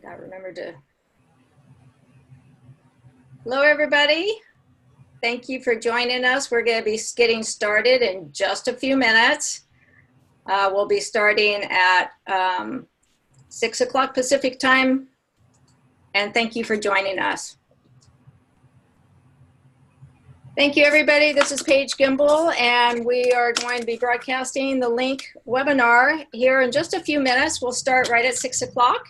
Gotta remember to. Hello, everybody. Thank you for joining us. We're going to be getting started in just a few minutes. We'll be starting at 6 o'clock Pacific time. And thank you for joining us. Thank you, everybody. This is Paige Gimbal, and we are going to be broadcasting the LINQ webinar here in just a few minutes. We'll start right at 6 o'clock.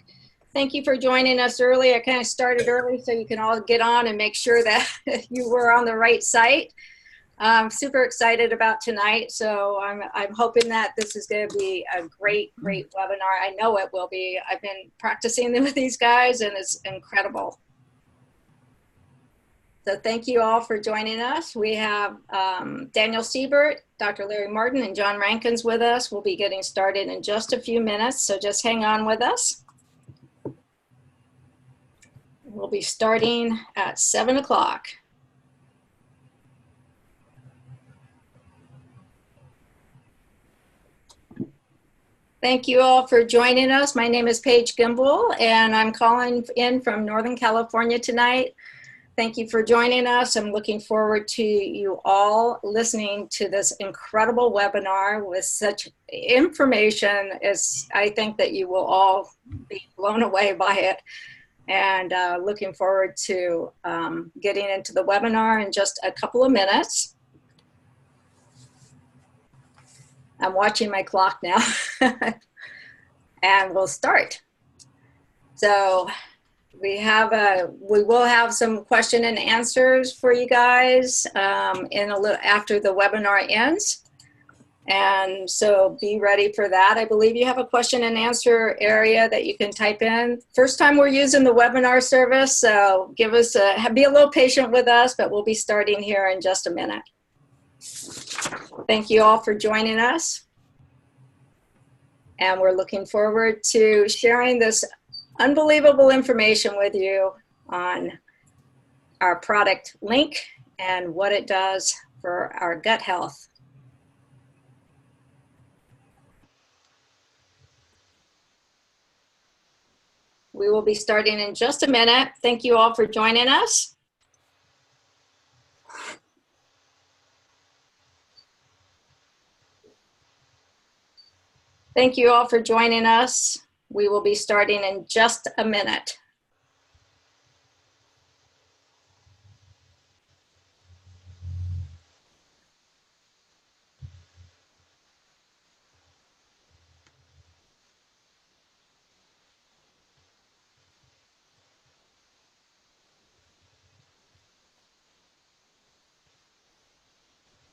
Thank you for joining us early. I kind of started early so you can all get on and make sure that you were on the right site. I'm super excited about tonight, so I'm hoping that this is going to be a great webinar. I know it will be. I've been practicing with these guys, and it's incredible. So thank you all for joining us. We have Daniel Seibert, Dr. Larry Martin, and John Rankins with us. We'll be getting started in just a few minutes, so just hang on with us. We'll be starting at 7 o'clock. Thank you all for joining us. My name is Paige Gimbal, and I'm calling in from Northern California tonight. Thank you for joining us. I'm looking forward to you all listening to this incredible webinar with such information. I think that you will all be blown away by it. And looking forward to getting into the webinar in just a couple of minutes. I'm watching my clock now. And we'll start. So we will have some question and answers for you guys in a little after the webinar ends. And so be ready for that. I believe you have a question and answer area that you can type in. First time we're using the webinar service, so be a little patient with us, but we'll be starting here in just a minute. Thank you all for joining us. And we're looking forward to sharing this unbelievable information with you on our product LINQ and what it does for our gut health. We will be starting in just a minute. Thank you all for joining us. Thank you all for joining us. We will be starting in just a minute.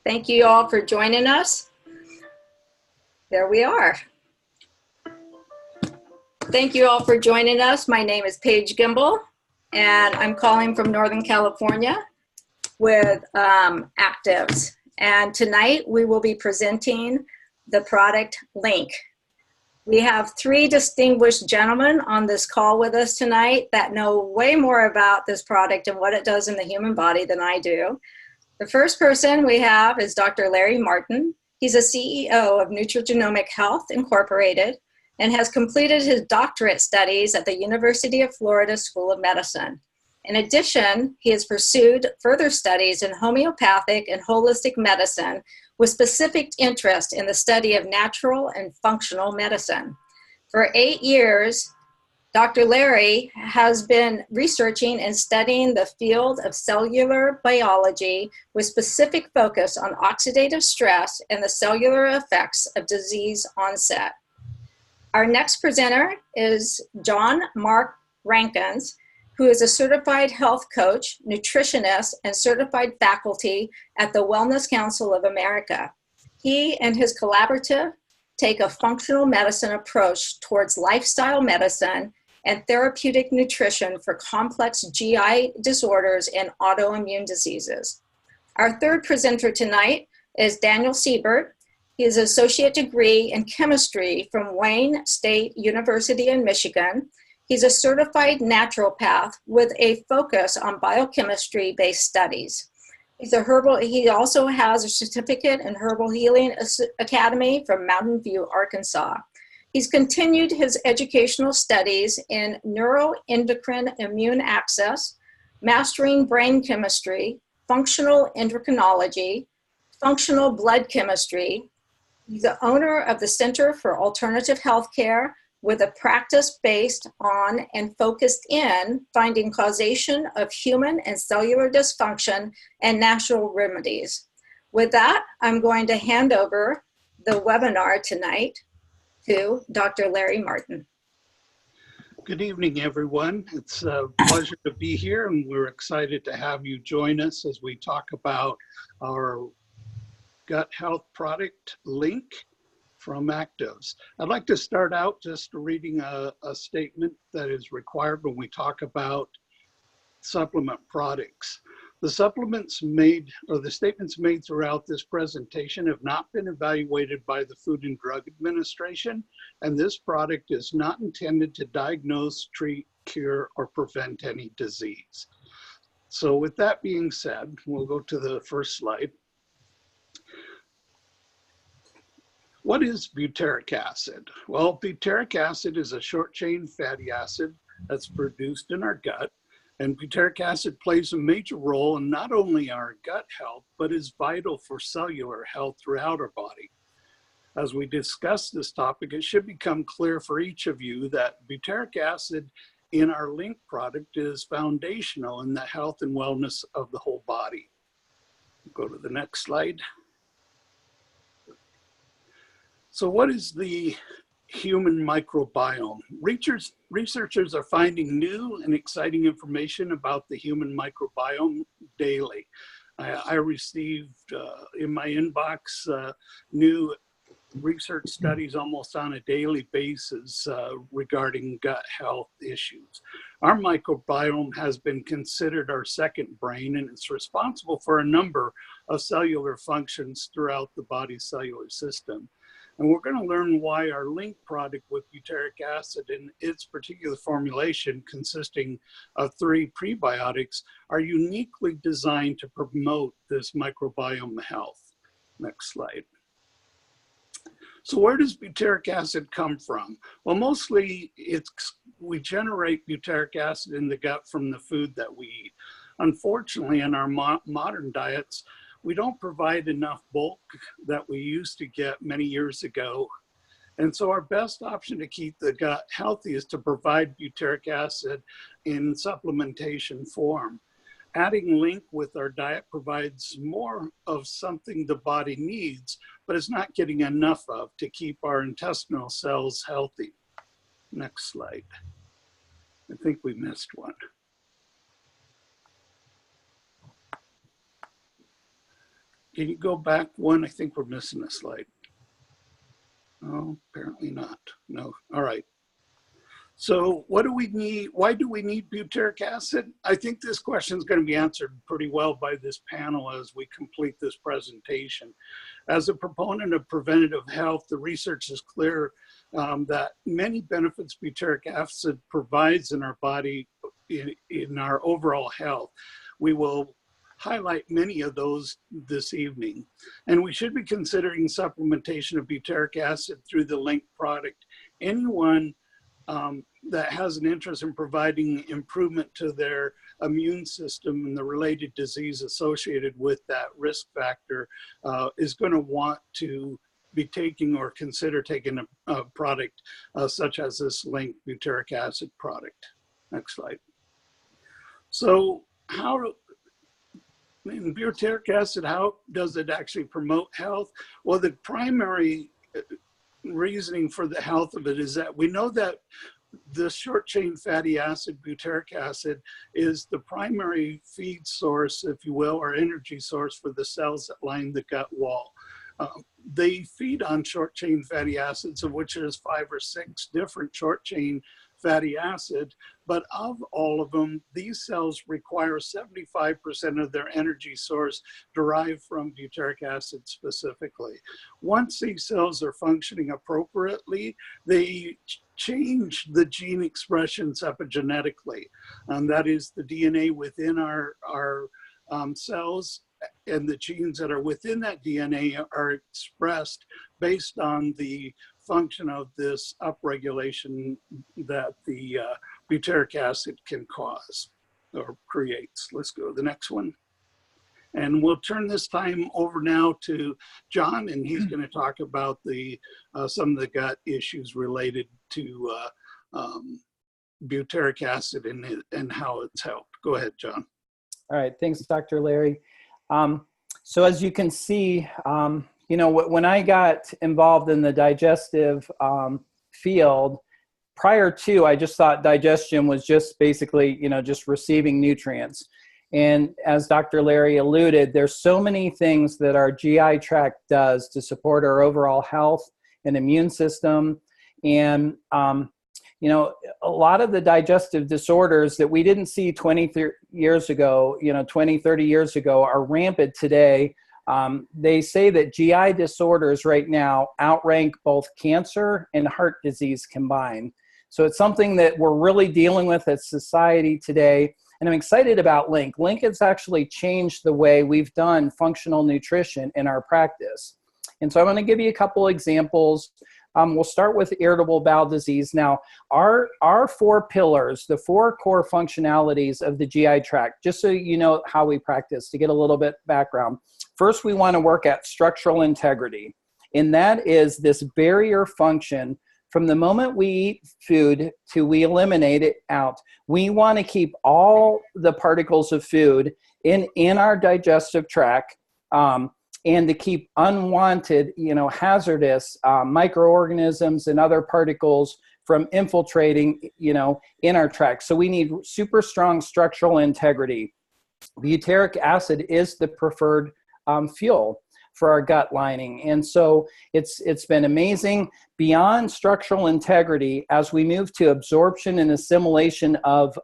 Thank you all for joining us. There we are. Thank you all for joining us. My name is Paige Gimbal, and I'm calling from Northern California with ACTIVZ. And tonight we will be presenting the product LINQ. We have three distinguished gentlemen on this call with us tonight that know way more about this product and what it does in the human body than I do. The first person we have is Dr. Larry Martin. He's a CEO of Nutrigenomic Health Incorporated and has completed his doctorate studies at the University of Florida School of Medicine. In addition, he has pursued further studies in homeopathic and holistic medicine with specific interest in the study of natural and functional medicine. For 8 years, Dr. Larry has been researching and studying the field of cellular biology with specific focus on oxidative stress and the cellular effects of disease onset. Our next presenter is John Mark Rankins, who is a certified health coach, nutritionist, and certified faculty at the Wellness Council of America. He and his collaborative take a functional medicine approach towards lifestyle medicine and therapeutic nutrition for complex GI disorders and autoimmune diseases. Our third presenter tonight is Daniel Seibert. He is an associate degree in chemistry from Wayne State University in Michigan. He's a certified naturopath with a focus on biochemistry-based studies. He also has a certificate in Herbal Healing Academy from Mountain View, Arkansas. He's continued his educational studies in neuroendocrine immune access, mastering brain chemistry, functional endocrinology, functional blood chemistry. He's the owner of the Center for Alternative Healthcare with a practice based on and focused in finding causation of human and cellular dysfunction and natural remedies. With that, I'm going to hand over the webinar tonight to Dr. Larry Martin. Good evening, everyone. It's a pleasure to be here, and we're excited to have you join us as we talk about our gut health product, LINQ, from ACTIVZ. I'd like to start out just reading a statement that is required when we talk about supplement products. The supplements made, or the statements made throughout this presentation, have not been evaluated by the Food and Drug Administration, and this product is not intended to diagnose, treat, cure, or prevent any disease. So with that being said, we'll go to the first slide. What is butyric acid? Well, butyric acid is a short-chain fatty acid that's produced in our gut, and butyric acid plays a major role in not only our gut health, but is vital for cellular health throughout our body. As we discuss this topic, it should become clear for each of you that butyric acid in our LINQ product is foundational in the health and wellness of the whole body. Go to the next slide. So what is the human microbiome? Researchers are finding new and exciting information about the human microbiome daily. I received in my inbox new research studies almost on a daily basis regarding gut health issues. Our microbiome has been considered our second brain, and it's responsible for a number of cellular functions throughout the body's cellular system. And we're going to learn why our LINQ product with butyric acid in its particular formulation, consisting of 3 prebiotics, are uniquely designed to promote this microbiome health. Next slide. So where does butyric acid come from? Well, mostly we generate butyric acid in the gut from the food that we eat. Unfortunately, in our modern diets, we don't provide enough bulk that we used to get many years ago. And so our best option to keep the gut healthy is to provide butyric acid in supplementation form. Adding LINQ with our diet provides more of something the body needs, but it's not getting enough of to keep our intestinal cells healthy. Next slide. I think we missed one. Can you go back one? I think we're missing a slide. Oh, apparently not. No. All right. So what do we need? Why do we need butyric acid? I think this question is going to be answered pretty well by this panel as we complete this presentation. As a proponent of preventative health, the research is clear that many benefits butyric acid provides in our body in our overall health. We will highlight many of those this evening. And we should be considering supplementation of butyric acid through the LINQ product. Anyone that has an interest in providing improvement to their immune system and the related disease associated with that risk factor is going to want to be taking or consider taking a product such as this LINQ butyric acid product. Next slide. So in butyric acid, how does it actually promote health? Well, the primary reasoning for the health of it is that we know that the short chain fatty acid, butyric acid, is the primary feed source, if you will, or energy source for the cells that line the gut wall. They feed on short chain fatty acids, of which there's 5 or 6 different short chain fatty acid, but of all of them, these cells require 75% of their energy source derived from butyric acid specifically. Once these cells are functioning appropriately, they change the gene expressions epigenetically. That is, the DNA within our cells and the genes that are within that DNA are expressed based on the function of this upregulation that the butyric acid can cause or creates. Let's go to the next one. And we'll turn this time over now to John, and he's going to talk about the some of the gut issues related to butyric acid and how it's helped. Go ahead, John. All right, thanks, Dr. Larry. So as you can see, you know, when I got involved in the digestive field, prior to, I just thought digestion was just basically, you know, just receiving nutrients. And as Dr. Larry alluded, there's so many things that our GI tract does to support our overall health and immune system. And, you know, a lot of the digestive disorders that we didn't see 20 years ago, you know, 20, 30 years ago are rampant today. They say that GI disorders right now outrank both cancer and heart disease combined. So it's something that we're really dealing with as society today. And I'm excited about LINQ. LINQ has actually changed the way we've done functional nutrition in our practice. And so I'm going to give you a couple examples. We'll start with irritable bowel disease. Now, our 4 pillars, the 4 core functionalities of the GI tract, just so you know how we practice, to get a little bit background. First, we want to work at structural integrity. And that is this barrier function. From the moment we eat food to we eliminate it out, we want to keep all the particles of food in our digestive tract, and to keep unwanted, you know, hazardous microorganisms and other particles from infiltrating, you know, in our tract. So we need super strong structural integrity. Butyric acid is the preferred fuel for our gut lining. And so it's been amazing. Beyond structural integrity, as we move to absorption and assimilation of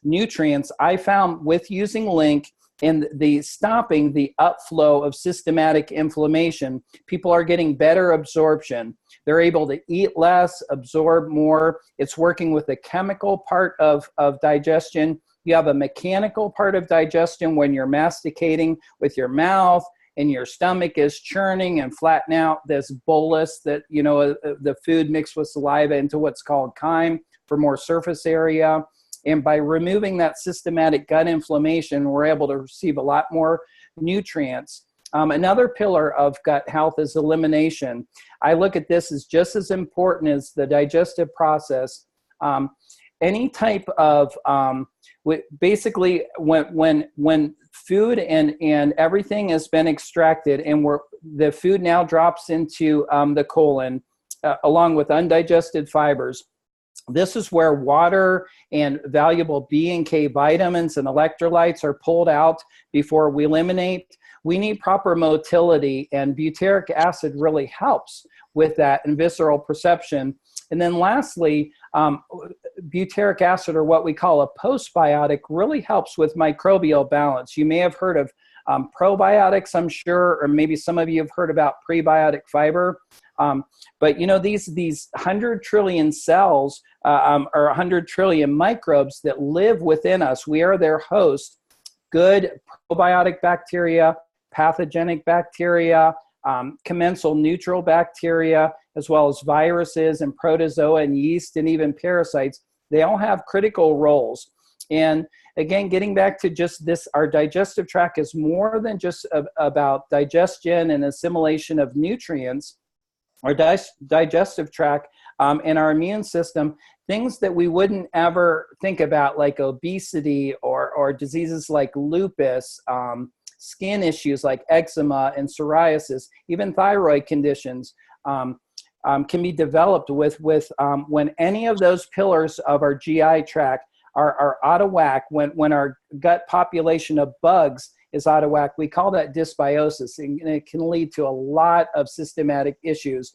nutrients, I found with using LINQ and the stopping the upflow of systematic inflammation, people are getting better absorption. They're able to eat less, absorb more. It's working with the chemical part of digestion. You have a mechanical part of digestion when you're masticating with your mouth, and your stomach is churning and flatten out this bolus that, you know, the food mixed with saliva into what's called chyme for more surface area. And by removing that systematic gut inflammation, we're able to receive a lot more nutrients. Another pillar of gut health is elimination. I look at this as just as important as the digestive process. Any type of, basically when food and everything has been extracted and the food now drops into the colon along with undigested fibers, this is where water and valuable B and K vitamins and electrolytes are pulled out before we eliminate. We need proper motility, and butyric acid really helps with that and visceral perception. And then lastly, butyric acid, or what we call a postbiotic, really helps with microbial balance. You may have heard of probiotics, I'm sure, or maybe some of you have heard about prebiotic fiber. But you know, these 100 trillion cells or 100 trillion microbes that live within us, we are their host. Good probiotic bacteria, pathogenic bacteria, commensal neutral bacteria, as well as viruses and protozoa and yeast and even parasites, they all have critical roles. And again, getting back to just this, our digestive tract is more than just about digestion and assimilation of nutrients. Our digestive tract and our immune system, things that we wouldn't ever think about, like obesity or diseases like lupus, skin issues like eczema and psoriasis, even thyroid conditions, can be developed with when any of those pillars of our GI tract are out of whack, when our gut population of bugs is out of whack. We call that dysbiosis, and it can lead to a lot of systematic issues.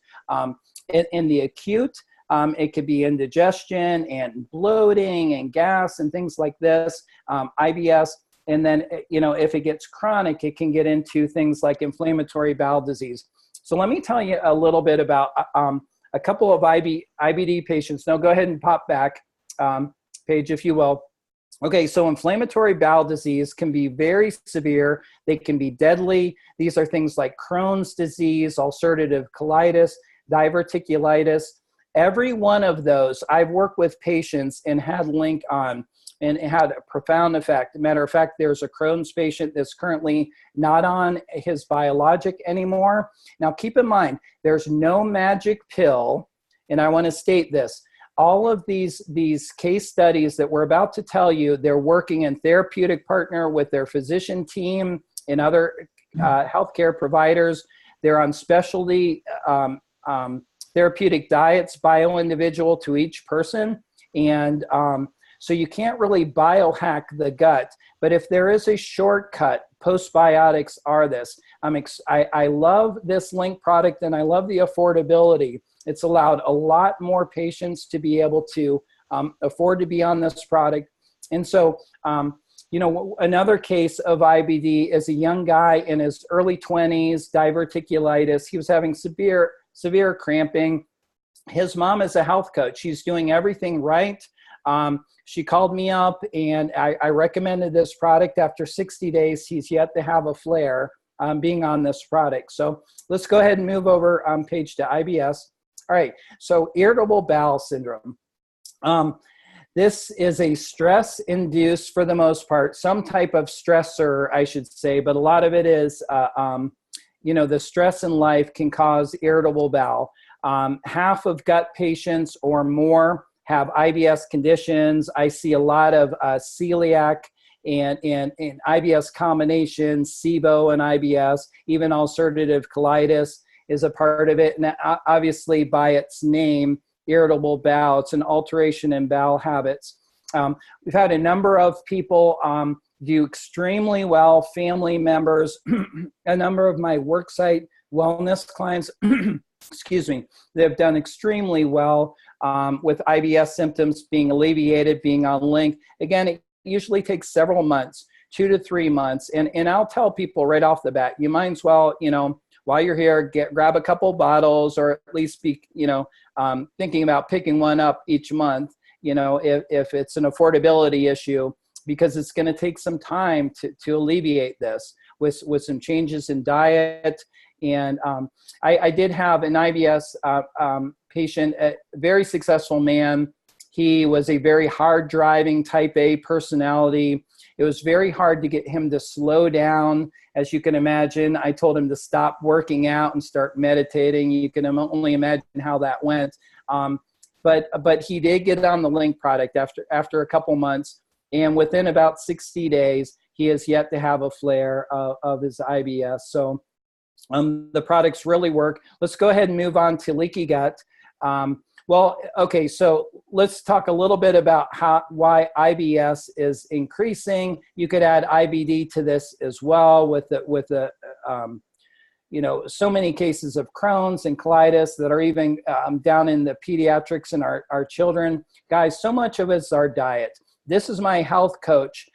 In the acute, it could be indigestion and bloating and gas and things like this, IBS. And then, you know, if it gets chronic, it can get into things like inflammatory bowel disease. So let me tell you a little bit about a couple of IBD patients. Now go ahead and pop back, Paige, if you will. Okay, so inflammatory bowel disease can be very severe. They can be deadly. These are things like Crohn's disease, ulcerative colitis. diverticulitis. Every one of those, I've worked with patients and had LINQ on, and it had a profound effect. Matter of fact, there's a Crohn's patient that's currently not on his biologic anymore. Now, keep in mind, there's no magic pill, and I want to state this. All of these case studies that we're about to tell you, they're working in therapeutic partner with their physician team and other healthcare providers. They're on specialty therapeutic diets, bio-individual to each person. And so you can't really biohack the gut. But if there is a shortcut, postbiotics are this. I love this LINQ product, and I love the affordability. It's allowed a lot more patients to be able to afford to be on this product. And so, another case of IBD is a young guy in his early 20s, diverticulitis. He was having severe cramping. His mom is a health coach. She's doing everything right. She called me up, and I recommended this product. After 60 days, he's yet to have a flare being on this product. So let's go ahead and move over Paige to IBS. All right, so irritable bowel syndrome. This is a stress-induced, for the most part, some type of stressor, I should say, but a lot of it is, the stress in life can cause irritable bowel. Half of gut patients or more have IBS conditions. I see a lot of celiac and IBS combinations, SIBO and IBS, even ulcerative colitis is a part of it. And obviously by its name, irritable bowel, it's an alteration in bowel habits. We've had a number of people do extremely well, family members, a number of my worksite wellness clients, excuse me, they've done extremely well with IBS symptoms being alleviated, being on LINQ. Again, it usually takes several months, 2 to 3 months. And I'll tell people right off the bat, you might as well, while you're here, grab a couple bottles, or at least be, thinking about picking one up each month, if it's an affordability issue, because it's going to take some time to alleviate this with some changes in diet. And I did have an IBS patient, a very successful man. He was a very hard driving type A personality. It was very hard to get him to slow down. As you can imagine, I told him to stop working out and start meditating. You can only imagine how that went. But he did get on the LINQ product after a couple months. And within about 60 days, he has yet to have a flare of his IBS. So the products really work. Let's go ahead and move on to leaky gut. Okay, so let's talk a little bit about why IBS is increasing. You could add IBD to this as well with so many cases of Crohn's and colitis that are even down in the pediatrics in our children. Guys, so much of it's our diet. This is my health coach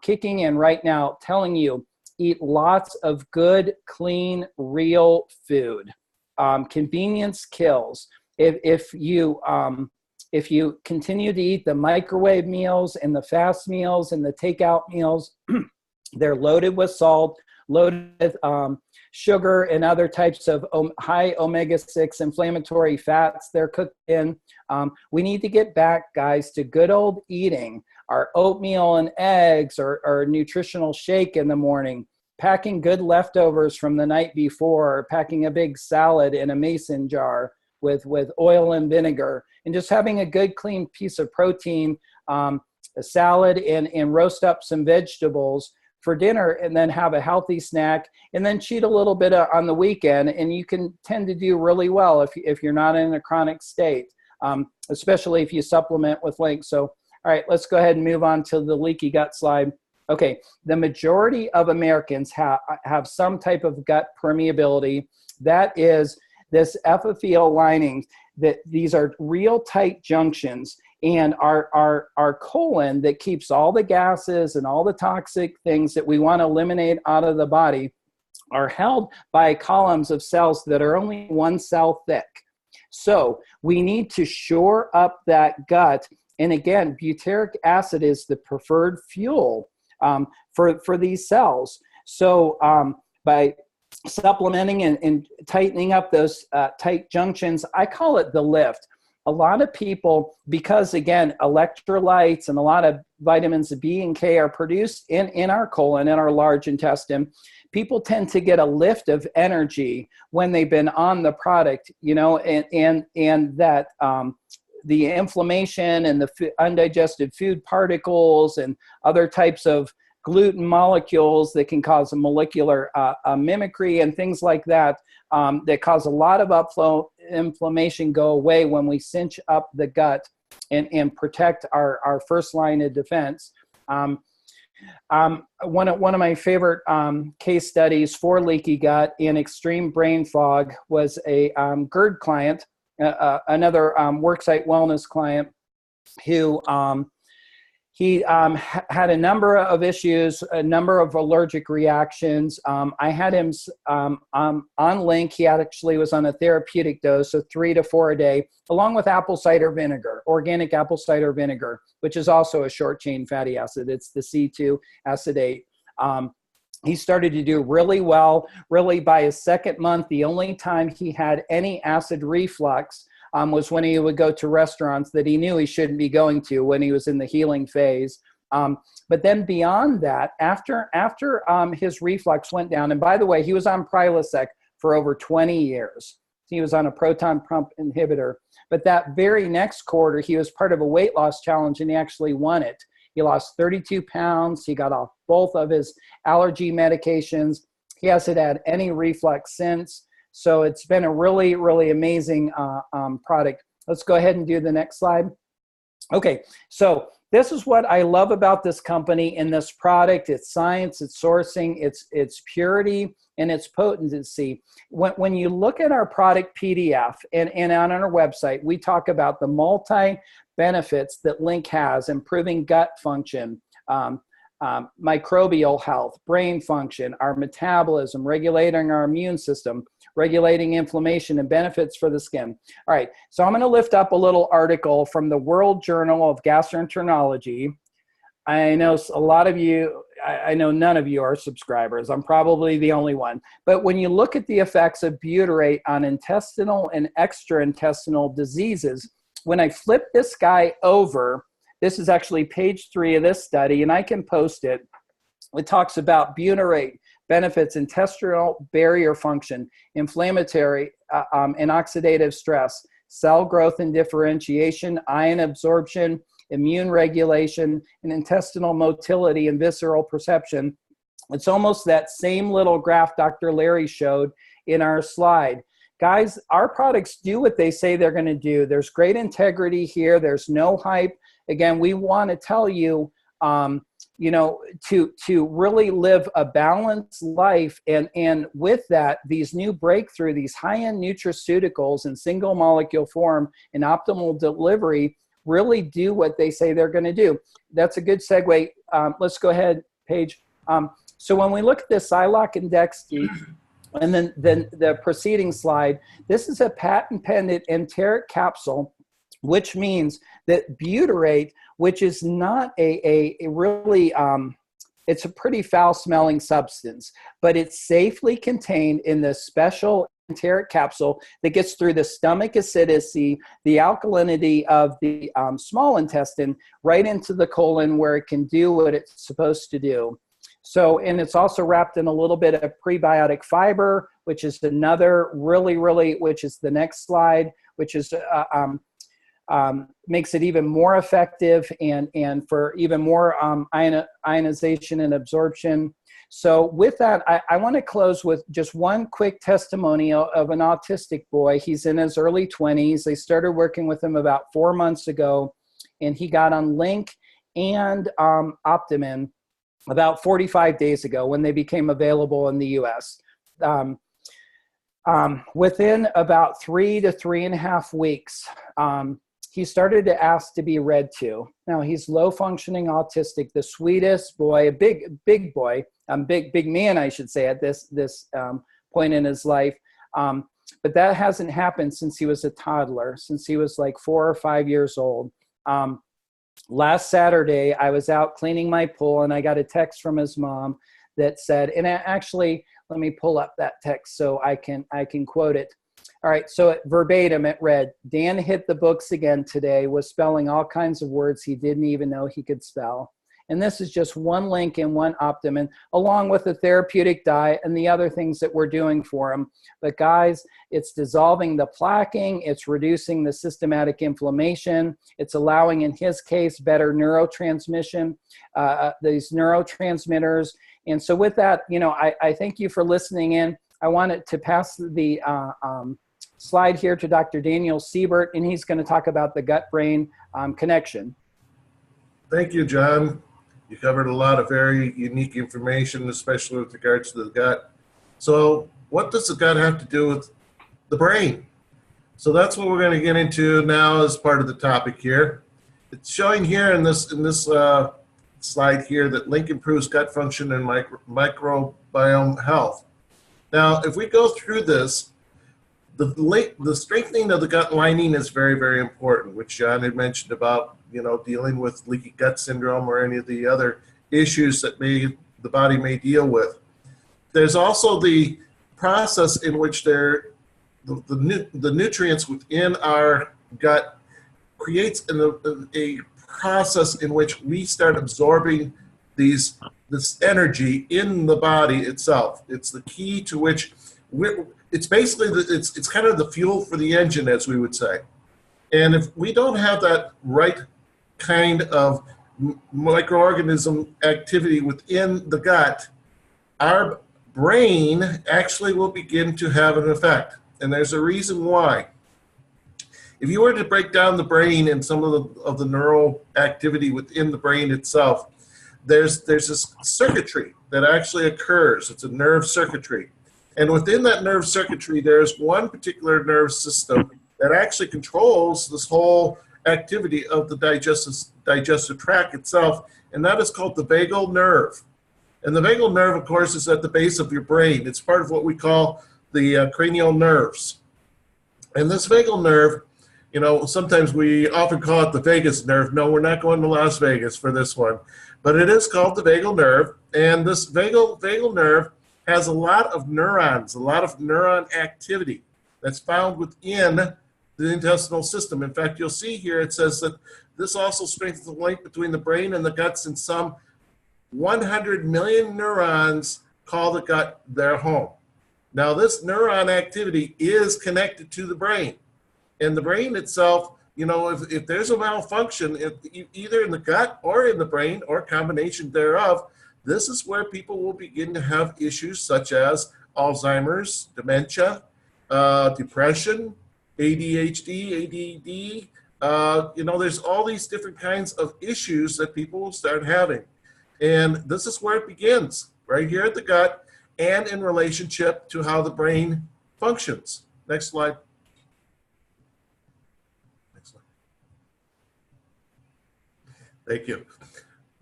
kicking in right now, telling you, eat lots of good, clean, real food. Convenience kills. If you continue to eat the microwave meals and the fast meals and the takeout meals, they're loaded with salt, loaded with sugar and other types of high omega-6 inflammatory fats they're cooked in. We need to get back, guys, to good old eating. Our oatmeal and eggs, or nutritional shake in the morning, packing good leftovers from the night before, packing a big salad in a mason jar with oil and vinegar, and just having a good clean piece of protein, a salad, and roast up some vegetables for dinner, and then have a healthy snack, and then cheat a little bit on the weekend, and you can tend to do really well if you're not in a chronic state, especially if you supplement with LINQ. So, all right, let's go ahead and move on to the leaky gut slide. Okay, the majority of Americans have some type of gut permeability. That is this epithelial lining, that these are real tight junctions, and our colon that keeps all the gases and all the toxic things that we want to eliminate out of the body are held by columns of cells that are only 1 cell thick. So we need to shore up that gut. And again, butyric acid is the preferred fuel for these cells. So by supplementing and tightening up those tight junctions. I call it the lift. A lot of people, because again, electrolytes and a lot of vitamins B and K are produced in our colon, in our large intestine, people tend to get a lift of energy when they've been on the product, you know, and that the inflammation and the undigested food particles and other types of gluten molecules that can cause a molecular mimicry and things like that, that cause a lot of upflow inflammation go away when we cinch up the gut and protect our first line of defense. One of my favorite case studies for leaky gut and extreme brain fog was a GERD client, another worksite wellness client who he had a number of issues, a number of allergic reactions. I had him on LINQ. He actually was on a therapeutic dose, so 3 to 4 a day, along with apple cider vinegar, organic apple cider vinegar, which is also a short chain fatty acid. It's the C2 acetate. He started to do really well. Really, by his second month, the only time he had any acid reflux was when he would go to restaurants that he knew he shouldn't be going to when he was in the healing phase. But then beyond that, after his reflux went down, and by the way, he was on Prilosec for over 20 years. He was on a proton pump inhibitor. But that very next quarter, he was part of a weight loss challenge, and he actually won it. He lost 32 pounds. He got off both of his allergy medications. He hasn't had any reflux since. So it's been a really, really amazing product. Let's go ahead and do the next slide. Okay, so this is what I love about this company and this product. It's science, it's sourcing, it's purity, and its potency. When you look at our product PDF and on our website, we talk about the multi-benefits that LINQ has, improving gut function, microbial health, brain function, our metabolism, regulating our immune system, regulating inflammation, and benefits for the skin. All right, so I'm going to lift up a little article from the World Journal of Gastroenterology. I know a lot of you, I know none of you are subscribers. I'm probably the only one. But when you look at the effects of butyrate on intestinal and extraintestinal diseases, when I flip this guy over, this is actually page 3 of this study, and I can post it. It talks about butyrate benefits intestinal barrier function, inflammatory and oxidative stress, cell growth and differentiation, ion absorption, immune regulation, and intestinal motility and visceral perception. It's almost that same little graph Dr. Larry showed in our slide. Guys, our products do what they say they're going to do. There's great integrity here. There's no hype. Again, we want to tell you, you know, to really live a balanced life. And with that, these new breakthrough, these high-end nutraceuticals in single molecule form and optimal delivery really do what they say they're going to do. That's a good segue. Let's go ahead, Paige. So when we look at this Siloc and Dexty, and then the preceding slide, this is a patent-pending enteric capsule, which means that butyrate, which is not a really, it's a pretty foul-smelling substance, but it's safely contained in this special enteric capsule that gets through the stomach acidity, the alkalinity of the small intestine, right into the colon where it can do what it's supposed to do. So, and it's also wrapped in a little bit of prebiotic fiber, which is another really, which is the next slide, which is makes it even more effective and for even more ionization and absorption. So with that, I want to close with just one quick testimonial of an autistic boy. He's in his early 20s. They started working with him about 4 months ago, and he got on LINQ and Optimin about 45 days ago when they became available in the US. Within about 3 to 3.5 weeks, he started to ask to be read to. Now he's low functioning autistic, the sweetest boy, a big boy, big man, I should say, at this point in his life. But that hasn't happened since he was a toddler, since he was like 4 or 5 years old. Last Saturday, I was out cleaning my pool and I got a text from his mom that said, and actually, let me pull up that text so I can quote it. All right, so verbatim it read, Dan hit the books again today, was spelling all kinds of words he didn't even know he could spell. And this is just one LINQ and one Optimum, along with the therapeutic diet and the other things that we're doing for him. But guys, it's dissolving the plaquing, it's reducing the systematic inflammation, it's allowing, in his case, better neurotransmission, these neurotransmitters. And so with that, you know, I thank you for listening in. I wanted to pass the slide here to Dr. Daniel Seibert, and he's going to talk about the gut-brain connection. Thank you, John. You covered a lot of very unique information, especially with regards to the gut. So what does the gut have to do with the brain? So that's what we're going to get into now as part of the topic here. It's showing here in this slide here that LINQ improves gut function and microbiome health. Now, if we go through this, the strengthening of the gut lining is very, very important, which John had mentioned about, you know, dealing with leaky gut syndrome or any of the other issues that the body may deal with. There's also the process in which the nutrients within our gut creates a process in which we start absorbing this energy in the body itself. It's the key to which it's basically it's kind of the fuel for the engine, as we would say. And if we don't have that right kind of microorganism activity within the gut, our brain actually will begin to have an effect. And there's a reason why. If you were to break down the brain and some of the neural activity within the brain itself, there's this circuitry that actually occurs. It's a nerve circuitry. And within that nerve circuitry, there's one particular nerve system that actually controls this whole activity of the digestive tract itself, and that is called the vagal nerve. And the vagal nerve, of course, is at the base of your brain. It's part of what we call the cranial nerves. And this vagal nerve, you know, sometimes we often call it the Vegas nerve. No, we're not going to Las Vegas for this one. But it is called the vagal nerve. And this vagal nerve has a lot of neurons, a lot of neuron activity that's found within the intestinal system. In fact, you'll see here it says that this also strengthens the link between the brain and the guts, and some 100 million neurons call the gut their home. Now, this neuron activity is connected to the brain. And the brain itself, you know, if there's a malfunction, either in the gut or in the brain or combination thereof, this is where people will begin to have issues such as Alzheimer's, dementia, depression, ADHD, ADD. You know, there's all these different kinds of issues that people will start having. And this is where it begins, right here at the gut and in relationship to how the brain functions. Next slide. Thank you.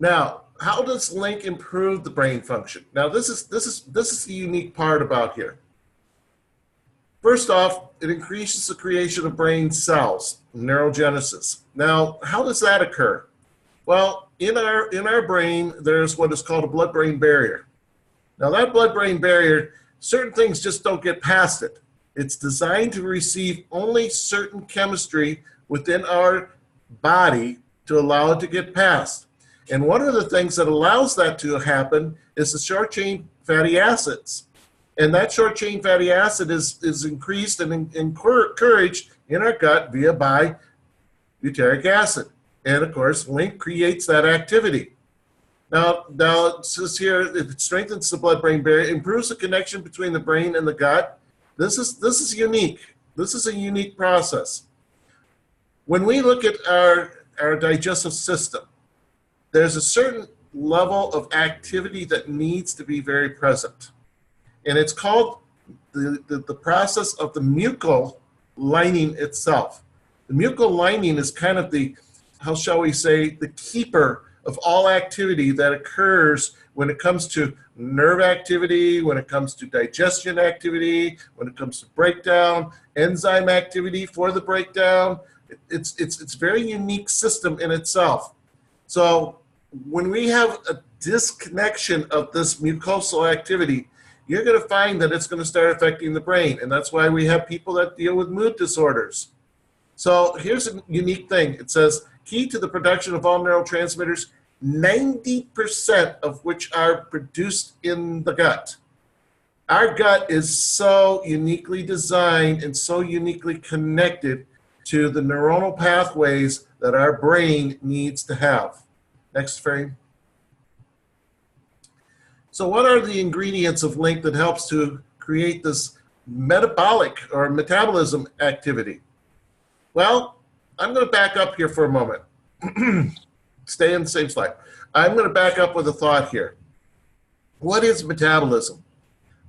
Now, how does LINQ improve the brain function? Now, this is the unique part about here. First off, it increases the creation of brain cells, neurogenesis. Now, how does that occur? Well, in our brain, there's what is called a blood-brain barrier. Now, that blood-brain barrier, certain things just don't get past it. It's designed to receive only certain chemistry within our body to allow it to get past. And one of the things that allows that to happen is the short-chain fatty acids. And that short-chain fatty acid is increased and encouraged in our gut by butyric acid. And of course, LINQ creates that activity. Now it says here, it strengthens the blood-brain barrier, improves the connection between the brain and the gut. This is unique. This is a unique process. When we look at our digestive system, there's a certain level of activity that needs to be very present. And it's called the process of the mucal lining itself. The mucal lining is kind of the, how shall we say, the keeper of all activity that occurs when it comes to nerve activity, when it comes to digestion activity, when it comes to breakdown, enzyme activity for the breakdown. It's a very unique system in itself. So when we have a disconnection of this mucosal activity, you're going to find that it's going to start affecting the brain. And that's why we have people that deal with mood disorders. So here's a unique thing. It says, key to the production of all neurotransmitters, 90% of which are produced in the gut. Our gut is so uniquely designed and so uniquely connected to the neuronal pathways that our brain needs to have. Next frame. So what are the ingredients of LINQ that helps to create this metabolic or metabolism activity? Well, I'm going to back up here for a moment. Stay in the same slide. I'm going to back up with a thought here. What is metabolism?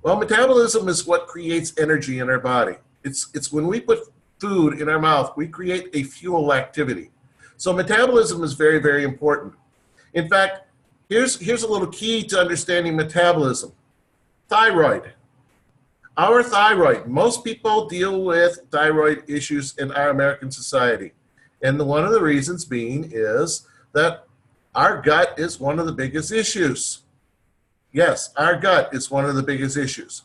Well, metabolism is what creates energy in our body. It's when we put food in our mouth, we create a fuel activity. So metabolism is very, very important. In fact, here's a little key to understanding metabolism. Thyroid. Our thyroid, most people deal with thyroid issues in our American society. And one of the reasons being is that our gut is one of the biggest issues. Yes, our gut is one of the biggest issues.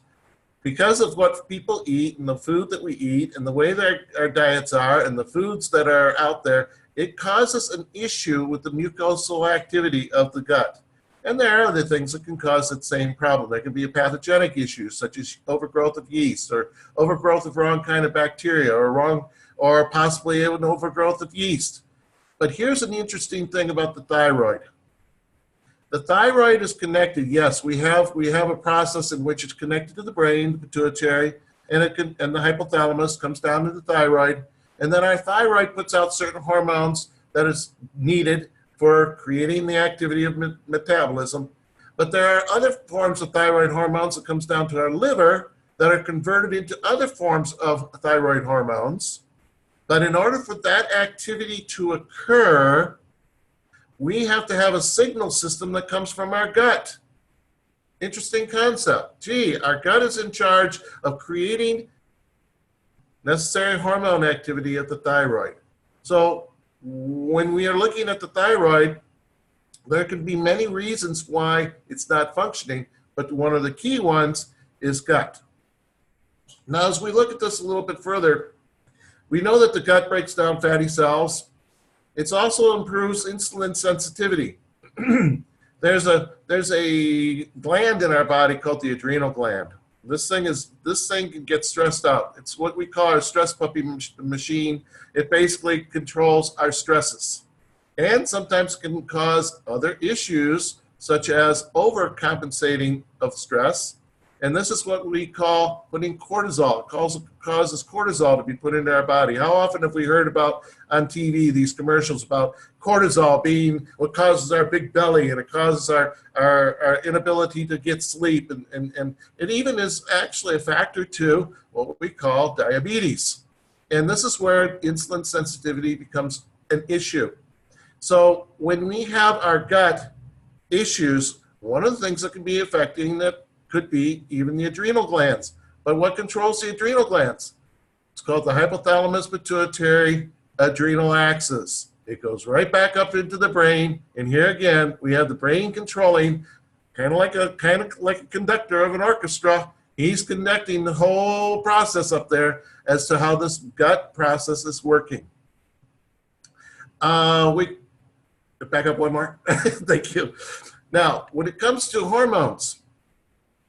Because of what people eat and the food that we eat and the way that our diets are and the foods that are out there, it causes an issue with the mucosal activity of the gut. And there are other things that can cause that same problem. There can be a pathogenic issue, such as overgrowth of yeast or overgrowth of wrong kind of bacteria or possibly an overgrowth of yeast. But here's an interesting thing about the thyroid. The thyroid is connected. Yes, we have a process in which it's connected to the brain, the pituitary, and the hypothalamus comes down to the thyroid. And then our thyroid puts out certain hormones that is needed for creating the activity of metabolism. But there are other forms of thyroid hormones that comes down to our liver that are converted into other forms of thyroid hormones. But in order for that activity to occur, we have to have a signal system that comes from our gut. Interesting concept. Gee, our gut is in charge of creating necessary hormone activity at the thyroid. So when we are looking at the thyroid, there can be many reasons why it's not functioning, but one of the key ones is gut. Now, as we look at this a little bit further, we know that the gut breaks down fatty cells. It also improves insulin sensitivity. There's a gland in our body called the adrenal gland. This thing can get stressed out. It's what we call our stress puppy machine. It basically controls our stresses, and sometimes can cause other issues such as overcompensating of stress. And this is what we call putting cortisol. It causes cortisol to be put into our body. How often have we heard about on TV these commercials about cortisol being what causes our big belly, and it causes our inability to get sleep, and it even is actually a factor to what we call diabetes. And this is where insulin sensitivity becomes an issue. So when we have our gut issues, one of the things that can be affecting that could be even the adrenal glands. But what controls the adrenal glands? It's called the hypothalamus pituitary adrenal axis. It goes right back up into the brain, and here again we have the brain controlling, kind of like a conductor of an orchestra. He's connecting the whole process up there as to how this gut process is working. We back up one more. Thank you. Now, when it comes to hormones,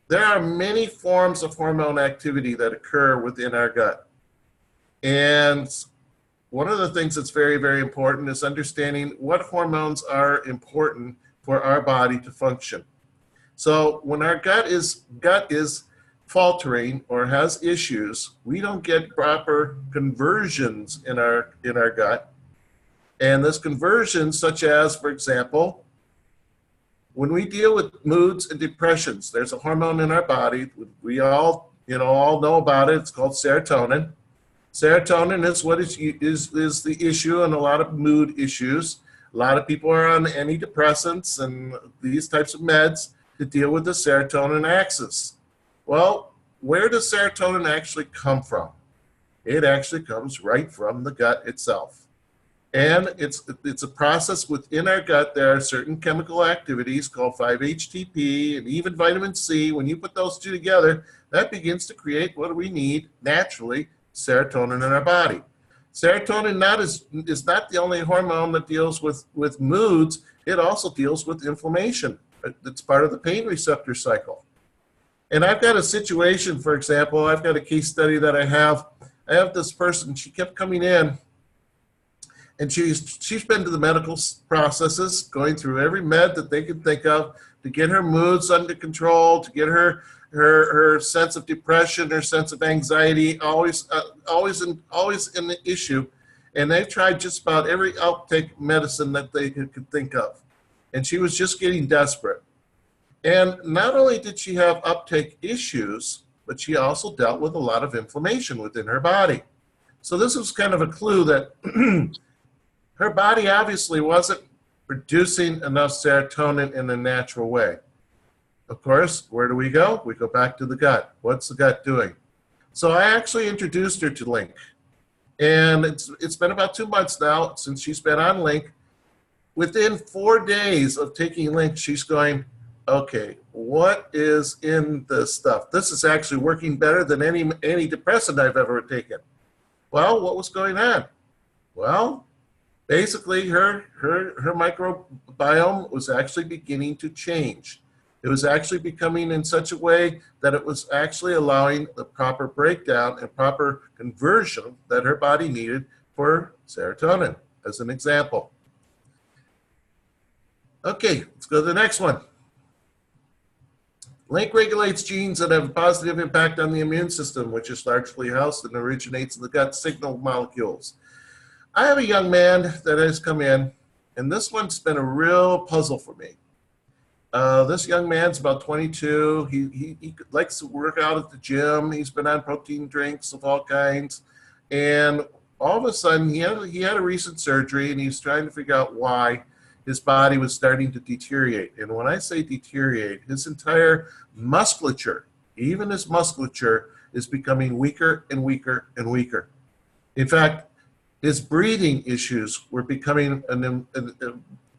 there are many forms of hormone activity that occur within our gut. And one of the things that's very, very important is understanding what hormones are important for our body to function. So when our gut is faltering or has issues, we don't get proper conversions in our gut. And this conversion, such as, for example, when we deal with moods and depressions, there's a hormone in our body. We all know about it. It's called serotonin. Serotonin is what is the issue in a lot of mood issues. A lot of people are on antidepressants and these types of meds to deal with the serotonin axis. Well, where does serotonin actually come from? It actually comes right from the gut itself. And it's a process within our gut. There are certain chemical activities called 5-HTP and even vitamin C. When you put those two together, that begins to create what we need naturally, serotonin in our body. Serotonin is not the only hormone that deals with moods. It also deals with inflammation. It's part of the pain receptor cycle. And I've got a situation, for example, I've got a case study that I have this person, she kept coming in, and she's been to the medical processes, going through every med that they could think of to get her moods under control, to get her sense of depression, her sense of anxiety, always an issue. And they've tried just about every uptake medicine that they could think of. And she was just getting desperate. And not only did she have uptake issues, but she also dealt with a lot of inflammation within her body. So this was kind of a clue that her body obviously wasn't producing enough serotonin in a natural way. Of course, where do we go? We go back to the gut. What's the gut doing? So I actually introduced her to LINQ. And it's been about 2 months now since she's been on LINQ. Within 4 days of taking LINQ, she's going, okay, what is in this stuff? This is actually working better than any depressant I've ever taken. Well, what was going on? Well, basically her microbiome was actually beginning to change. It was actually becoming in such a way that it was actually allowing the proper breakdown and proper conversion that her body needed for serotonin, as an example. Okay, let's go to the next one. LINQ regulates genes that have a positive impact on the immune system, which is largely housed and originates in the gut signal molecules. I have a young man that has come in, and this one's been a real puzzle for me. This young man's about 22. He likes to work out at the gym. He's been on protein drinks of all kinds. And all of a sudden, he had a recent surgery, and he's trying to figure out why his body was starting to deteriorate. And when I say deteriorate, his entire musculature, even his musculature, is becoming weaker and weaker and weaker. In fact, his breathing issues were becoming,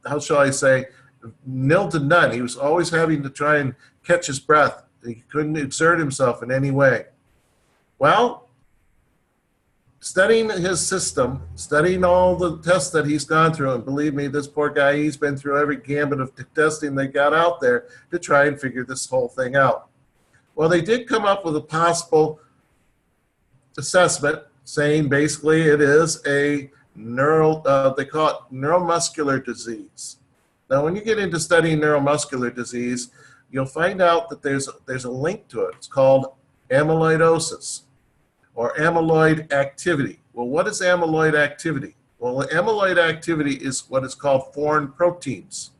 how shall I say, nil to none. He was always having to try and catch his breath. He couldn't exert himself in any way. Well, studying his system, studying all the tests that he's gone through, and believe me, this poor guy, he's been through every gambit of testing they got out there to try and figure this whole thing out. Well, they did come up with a possible assessment saying basically it is a they call it neuromuscular disease. Now, when you get into studying neuromuscular disease, you'll find out that there's a link to it. It's called amyloidosis, or amyloid activity. Well, what is amyloid activity? Well, amyloid activity is what is called foreign proteins.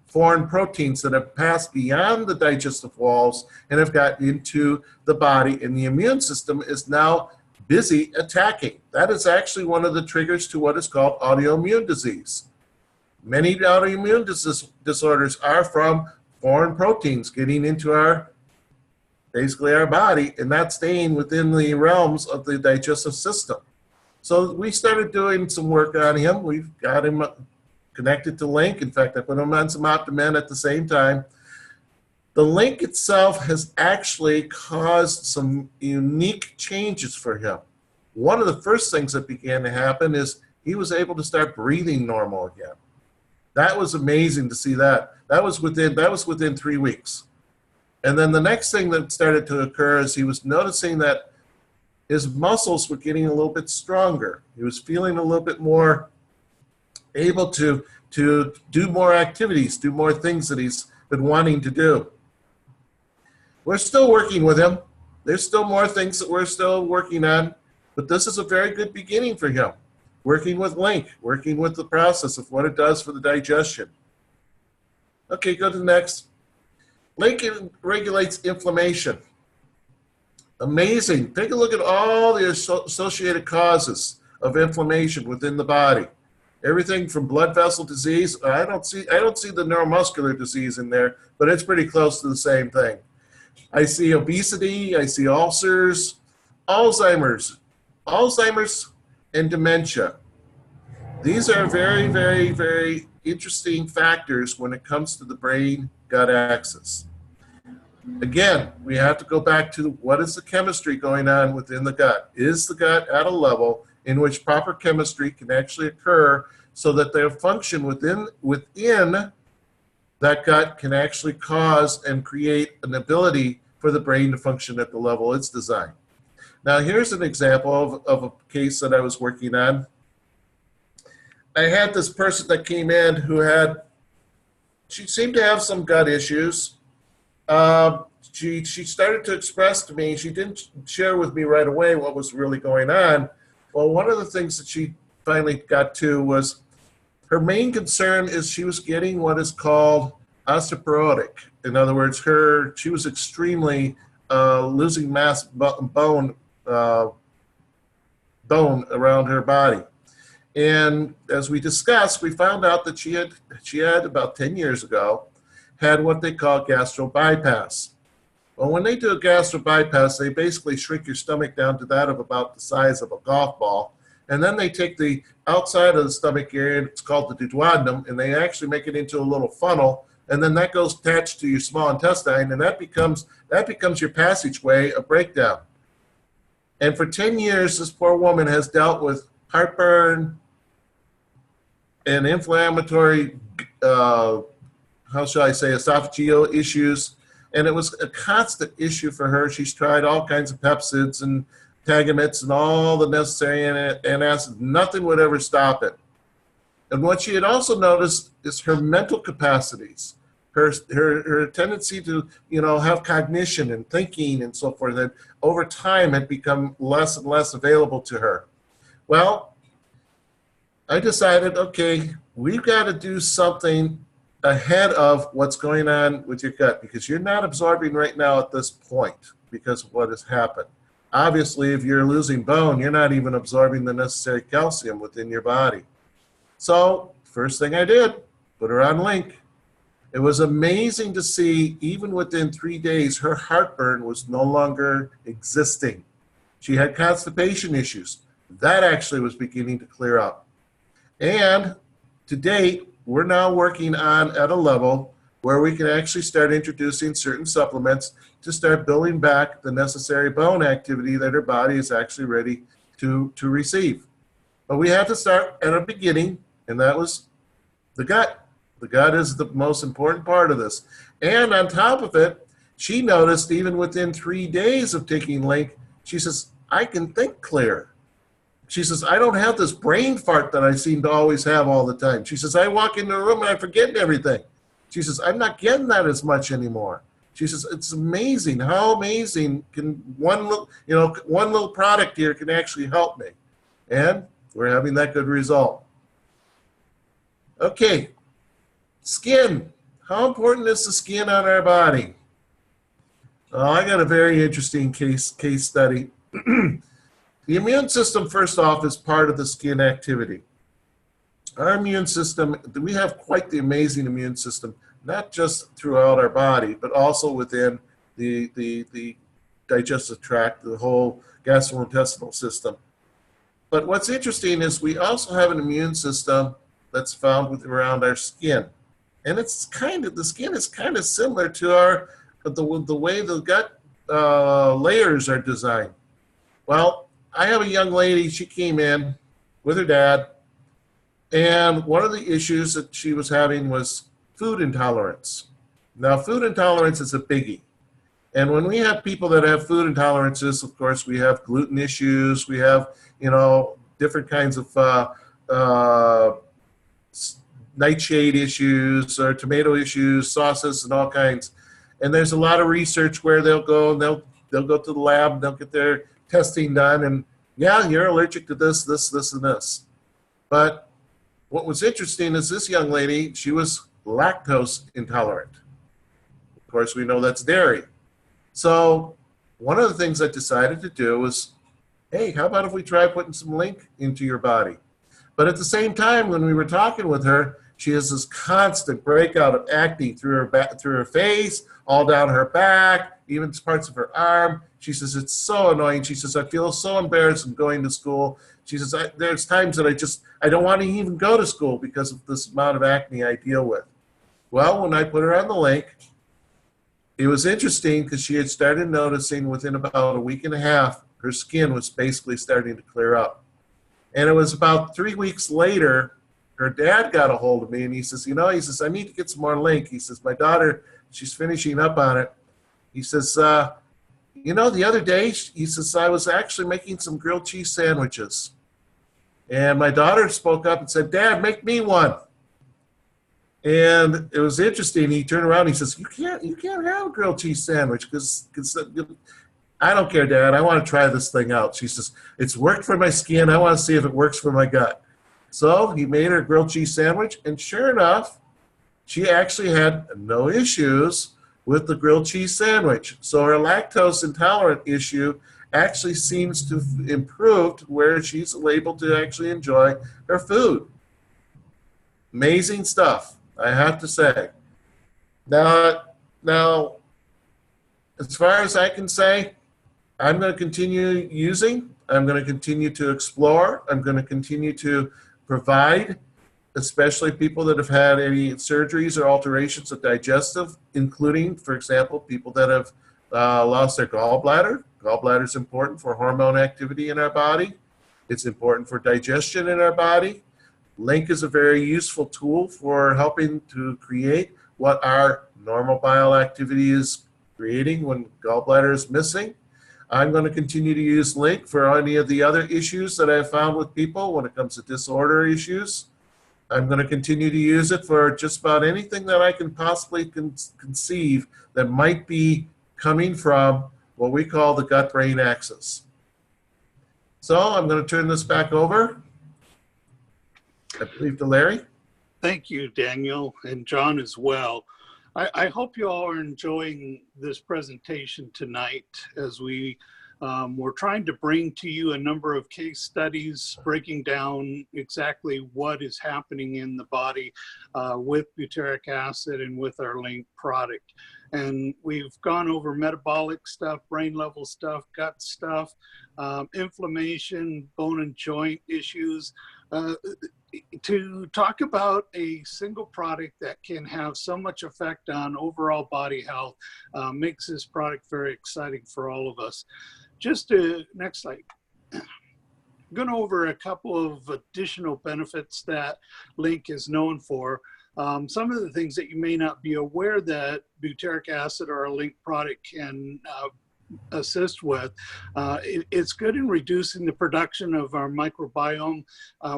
Foreign proteins that have passed beyond the digestive walls and have gotten into the body, and the immune system is now busy attacking. That is actually one of the triggers to what is called autoimmune disease. Many autoimmune disorders are from foreign proteins getting into basically our body and not staying within the realms of the digestive system. So we started doing some work on him. We've got him connected to LINQ. In fact, I put him on some Optimen at the same time. The LINQ itself has actually caused some unique changes for him. One of the first things that began to happen is he was able to start breathing normal again. That was amazing to see that. That was within 3 weeks. And then the next thing that started to occur is he was noticing that his muscles were getting a little bit stronger. He was feeling a little bit more able to do more activities, do more things that he's been wanting to do. We're still working with him. There's still more things that we're still working on, but this is a very good beginning for him. Working with LINQ, working with the process of what it does for the digestion. Okay, go to the next. LINQ regulates inflammation. Amazing. Take a look at all the associated causes of inflammation within the body. Everything from blood vessel disease. I don't see the neuromuscular disease in there, but it's pretty close to the same thing. I see obesity, I see ulcers, Alzheimer's, and dementia. These are very, very, very interesting factors when it comes to the brain-gut axis. Again, we have to go back to what is the chemistry going on within the gut? Is the gut at a level in which proper chemistry can actually occur so that their function within that gut can actually cause and create an ability for the brain to function at the level it's designed? Now, here's an example of a case that I was working on. I had this person that came in who she seemed to have some gut issues. She started to express to me, she didn't share with me right away what was really going on. Well, one of the things that she finally got to was her main concern is she was getting what is called osteoporotic. In other words, she was extremely losing mass bone around her body. And as we discussed, we found out that she had about 10 years ago had what they call gastro bypass. Well, when they do a gastro bypass, they basically shrink your stomach down to that of about the size of a golf ball. And then they take the outside of the stomach area, it's called the duodenum, and they actually make it into a little funnel. And then that goes attached to your small intestine, and that becomes your passageway of breakdown. And for 10 years, this poor woman has dealt with heartburn and inflammatory, how shall I say, esophageal issues. And it was a constant issue for her. She's tried all kinds of Pepsids and Tagametes and all the necessary antacids. Nothing would ever stop it. And what she had also noticed is her mental capacities, her tendency to, have cognition and thinking and so forth, that over time had become less and less available to her. Well, I decided, okay, we've got to do something ahead of what's going on with your gut, because you're not absorbing right now at this point because of what has happened. Obviously, if you're losing bone, you're not even absorbing the necessary calcium within your body. So, first thing I did, put her on LINQ. It was amazing to see, even within 3 days, her heartburn was no longer existing. She had constipation issues. That actually was beginning to clear up. And to date, we're now working on at a level where we can actually start introducing certain supplements to start building back the necessary bone activity that her body is actually ready to receive. But we have to start at a beginning, and that was the gut. The gut is the most important part of this. And on top of it, she noticed even within 3 days of taking LINQ, she says, I can think clear. She says, I don't have this brain fart that I seem to always have all the time. She says, I walk into a room and I forget everything. She says, I'm not getting that as much anymore. She says, it's amazing how amazing can one little product here can actually help me. And we're having that good result. Okay, skin. How important is the skin on our body? I got a very interesting case study. The immune system, first off, is part of the skin activity. Our immune system, we have quite the amazing immune system, not just throughout our body, but also within the digestive tract, the whole gastrointestinal system. But what's interesting is we also have an immune system that's found around our skin. And the skin is kind of similar to the way the gut layers are designed. Well, I have a young lady, she came in with her dad, and one of the issues that she was having was food intolerance. Now, food intolerance is a biggie. And when we have people that have food intolerances, of course, we have gluten issues, we have, different kinds of nightshade issues or tomato issues, sauces, and all kinds. And there's a lot of research where they'll go and they'll go to the lab and they'll get their testing done, and yeah, you're allergic to this, and this. But what was interesting is this young lady, she was lactose intolerant. Of course, we know that's dairy. So one of the things I decided to do was, hey, how about if we try putting some LINQ into your body? But at the same time, when we were talking with her, she has this constant breakout of acne through her face, all down her back, even parts of her arm. She says, it's so annoying. She says, I feel so embarrassed in going to school. She says, there's times that I don't want to even go to school because of this amount of acne I deal with. Well, when I put her on the LINQ, it was interesting because she had started noticing within about a week and a half, her skin was basically starting to clear up. And it was about 3 weeks later, her dad got a hold of me and he says, I need to get some more LINQ. He says, my daughter, she's finishing up on it. He says, the other day, he says, I was actually making some grilled cheese sandwiches. And my daughter spoke up and said, Dad, make me one. And it was interesting. He turned around and he says, you can't have a grilled cheese sandwich because I don't care, Dad. I want to try this thing out. She says, it's worked for my skin. I want to see if it works for my gut. So he made her a grilled cheese sandwich, and sure enough, she actually had no issues with the grilled cheese sandwich. So her lactose intolerant issue actually seems to have improved where she's able to actually enjoy her food. Amazing stuff, I have to say. Now, as far as I can say, I'm going to continue using. I'm going to continue to explore. I'm going to continue to provide, especially people that have had any surgeries or alterations of digestive, including, for example, people that have lost their gallbladder. Gallbladder is important for hormone activity in our body. It's important for digestion in our body. LINQ is a very useful tool for helping to create what our normal bile activity is creating when gallbladder is missing. I'm going to continue to use LINQ for any of the other issues that I've found with people when it comes to disorder issues. I'm going to continue to use it for just about anything that I can possibly conceive that might be coming from what we call the gut-brain axis. So I'm going to turn this back over, I believe, to Larry. Thank you, Daniel, and John as well. I hope you all are enjoying this presentation tonight as we're trying to bring to you a number of case studies breaking down exactly what is happening in the body with butyric acid and with our LINQ product. And we've gone over metabolic stuff, brain level stuff, gut stuff, inflammation, bone and joint issues. To talk about a single product that can have so much effect on overall body health makes this product very exciting for all of us. Next slide. I'm going over a couple of additional benefits that LINQ is known for. Some of the things that you may not be aware that butyric acid or a LINQ product can assist with. It's good in reducing the production of our microbiome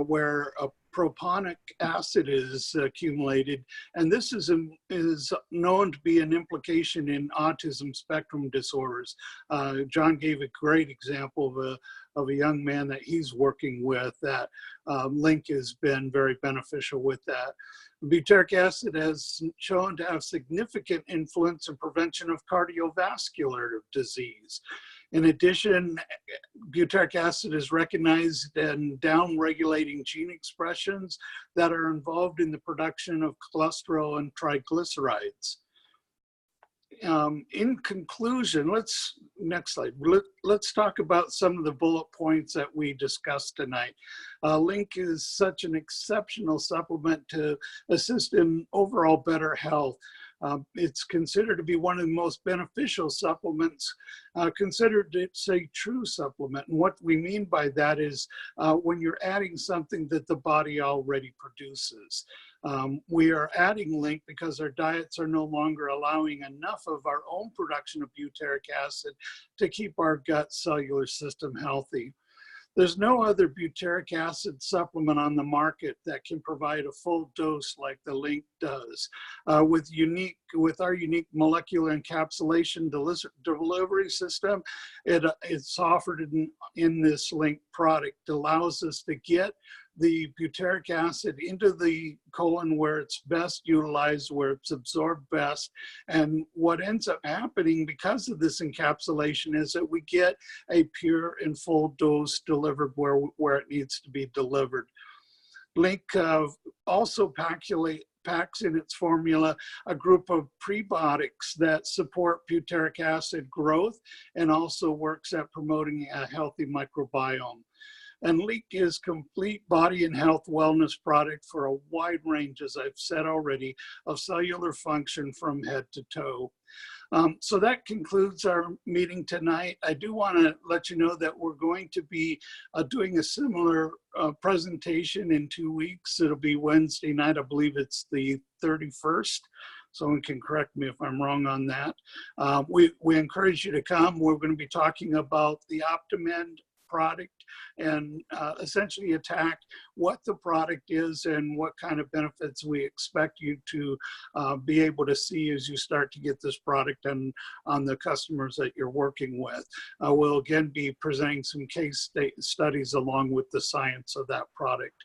where a proponic acid is accumulated, and this is known to be an implication in autism spectrum disorders. John gave a great example of a young man that he's working with that LINQ has been very beneficial with that. Butyric acid has shown to have significant influence in prevention of cardiovascular disease. In addition, butyric acid is recognized in down-regulating gene expressions that are involved in the production of cholesterol and triglycerides. In conclusion, next slide. Let's talk about some of the bullet points that we discussed tonight. LINQ is such an exceptional supplement to assist in overall better health. It's considered to be one of the most beneficial supplements, considered it's a true supplement. And what we mean by that is when you're adding something that the body already produces. We are adding LINQ because our diets are no longer allowing enough of our own production of butyric acid to keep our gut cellular system healthy. There's no other butyric acid supplement on the market that can provide a full dose like the LINQ does. With our unique molecular encapsulation delivery system, it's offered in this LINQ product. It allows us to get the butyric acid into the colon where it's best utilized, where it's absorbed best. And what ends up happening because of this encapsulation is that we get a pure and full dose delivered where it needs to be delivered. LINQ also packs in its formula a group of prebiotics that support butyric acid growth and also works at promoting a healthy microbiome. And LINQ is complete body and health wellness product for a wide range, as I've said already, of cellular function from head to toe. So that concludes our meeting tonight. I do want to let you know that we're going to be doing a similar presentation in 2 weeks. It'll be Wednesday night. I believe it's the 31st. Someone can correct me if I'm wrong on that. We encourage you to come. We're going to be talking about the OptimEnd product and essentially attack what the product is and what kind of benefits we expect you to be able to see as you start to get this product on the customers that you're working with. We'll again be presenting some case studies along with the science of that product.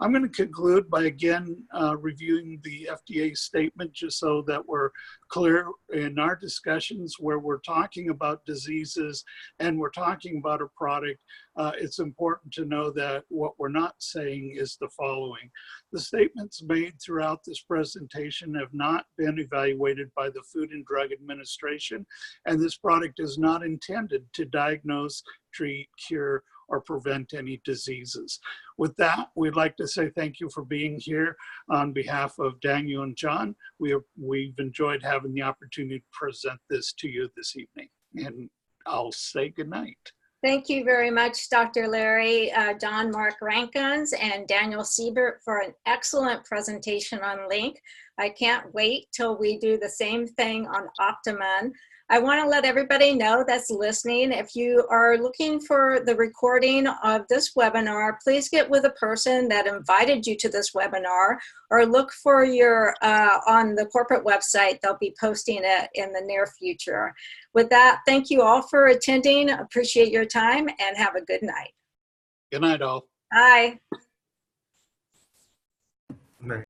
I'm going to conclude by again reviewing the FDA statement just so that we're clear in our discussions where we're talking about diseases and we're talking about a product. It's important to know that what we're not saying is the following. The statements made throughout this presentation have not been evaluated by the Food and Drug Administration, and this product is not intended to diagnose, treat, cure, or prevent any diseases. With that, we'd like to say thank you for being here on behalf of Daniel and John. We've enjoyed having the opportunity to present this to you this evening, and I'll say good night. Thank you very much, Dr. Larry, John Mark Rankins, and Daniel Seibert for an excellent presentation on LINQ. I can't wait till we do the same thing on OptimEnd. I want to let everybody know that's listening, if you are looking for the recording of this webinar, please get with a person that invited you to this webinar, or look for your, on the corporate website, they'll be posting it in the near future. With that, thank you all for attending, appreciate your time, and have a good night. Good night, all. Bye.